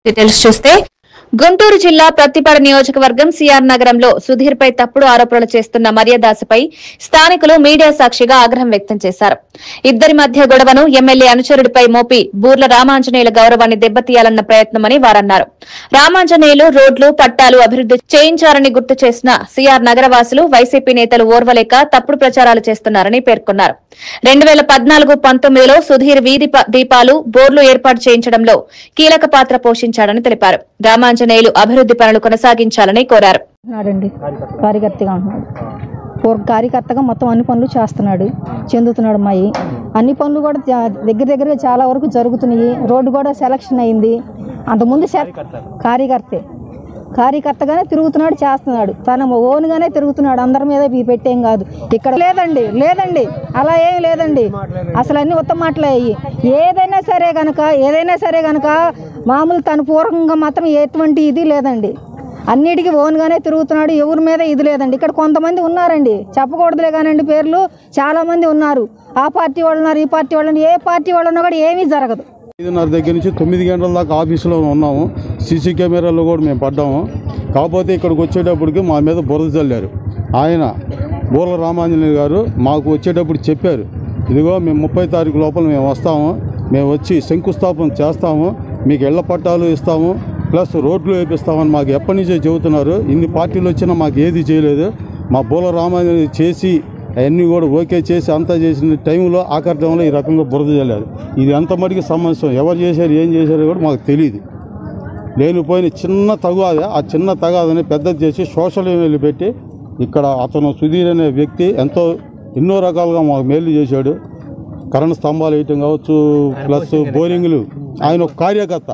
Details చూస్తే గుంటూరు జిల్లా ప్రత్తిపాడు నియోజకవర్గం సిఆర్ నగరంలో సుధీర్ పై తప్పుడు ఆరోపణలు చేస్తున్న మర్యాదాసపై స్థానికులు మీడియా సాక్షిగా ఆగ్రహం వ్యక్తం చేశారు. ఇద్దరి మధ్య గొడవను ఎమ్మెల్యే అనుచరుడిపై మోపి బూర్ల రామాంజనేయుల గౌరవాన్ని దెబ్బతీయాలన్న ప్రయత్నమని వారన్నారు. రామాంజనేయులు రోడ్లు పట్టాలు అభివృద్ది చేయించారని గుర్తు చేసిన సిఆర్ నగరవాసులు వైసీపీ నేతలు ఓర్వలేక తప్పుడు ప్రచారాలు చేస్తున్నారని పేర్కొన్నారు. 2014-19లో సుధీర్ వీధి దీపాలు బోర్లు ఏర్పాటు చేయించడంలో కీలక పాత్ర పోషించాడని తెలిపారు. రామాంజనేయులు అభివృద్ది పనులు కొనసాగించాలని కోరారు. కార్యకర్తగా మొత్తం అన్ని పనులు చేస్తున్నాడు, చెందుతున్నాడు. అమ్మాయి అన్ని పనులు కూడా దగ్గర చాలా వరకు జరుగుతున్నాయి. రోడ్డు కూడా సెలక్షన్ అయింది. అంతకుముందు కార్యకర్తగానే తిరుగుతున్నాడు, చేస్తున్నాడు. తన ఓన్గానే తిరుగుతున్నాడు, అందరి మీద పెట్టేం కాదు. ఇక్కడ లేదండి అలా ఏం లేదండి. అసలు అన్ని ఉత్తమ మాటలే అయ్యి. ఏదైనా సరే గనక మామూలు తన పూర్వకంగా మాత్రం ఎటువంటి ఇది లేదండి. అన్నిటికీ ఓన్గానే తిరుగుతున్నాడు, ఎవరి మీద ఇది లేదండి. ఇక్కడ కొంతమంది ఉన్నారండి, చెప్పకూడదులే కానండి పేర్లు, చాలామంది ఉన్నారు. ఆ పార్టీ వాళ్ళు ఉన్నారు, ఈ పార్టీ వాళ్ళు, ఏ పార్టీ వాళ్ళు ఉన్నా కూడా ఏమీ జరగదు. 5:30 దగ్గర నుంచి 9 గంటల దాకా ఆఫీసులో ఉన్నాము. సీసీ కెమెరాల్లో కూడా మేము పడ్డాము. కాకపోతే ఇక్కడికి వచ్చేటప్పటికి మా మీద బురద చల్లారు. ఆయన బూర్ల రామాంజనేయులు గారు మాకు వచ్చేటప్పుడు చెప్పారు, ఇదిగో మేము 30 తారీఖు లోపల మేము వస్తాము, మేము వచ్చి శంకుస్థాపన చేస్తాము, మీకు ఇళ్ల పట్టాలు ఇస్తాము, ప్లస్ రోడ్లు వేపిస్తామని మాకు ఎప్పటి నుంచో చెబుతున్నారు. ఇన్ని పార్టీలు వచ్చినా మాకు ఏది చేయలేదు. మా బూర్ల రామాంజనేయులు చేసి అవన్నీ కూడా ఓకే చేసి అంతా చేసిన టైంలో ఆకర్షణలో ఈ రకంగా బురద చల్లారు. ఇది ఎంత మటుకు సమస్య, ఎవరు చేశారు ఏం చేశారో కూడా మాకు తెలియదు. లేనిపోయిన చిన్న తగాదే, ఆ చిన్న తగాదని పెద్దది చేసి సోషల్ మీడియాలో పెట్టి ఇక్కడ అతను సుధీర్ అనే వ్యక్తి ఎన్నో రకాలుగా మాకు మేలు చేశాడు. కరెంట్ స్తంభాలు వేయటం కావచ్చు, ప్లస్ బోరింగ్లు. ఆయన ఒక కార్యకర్త.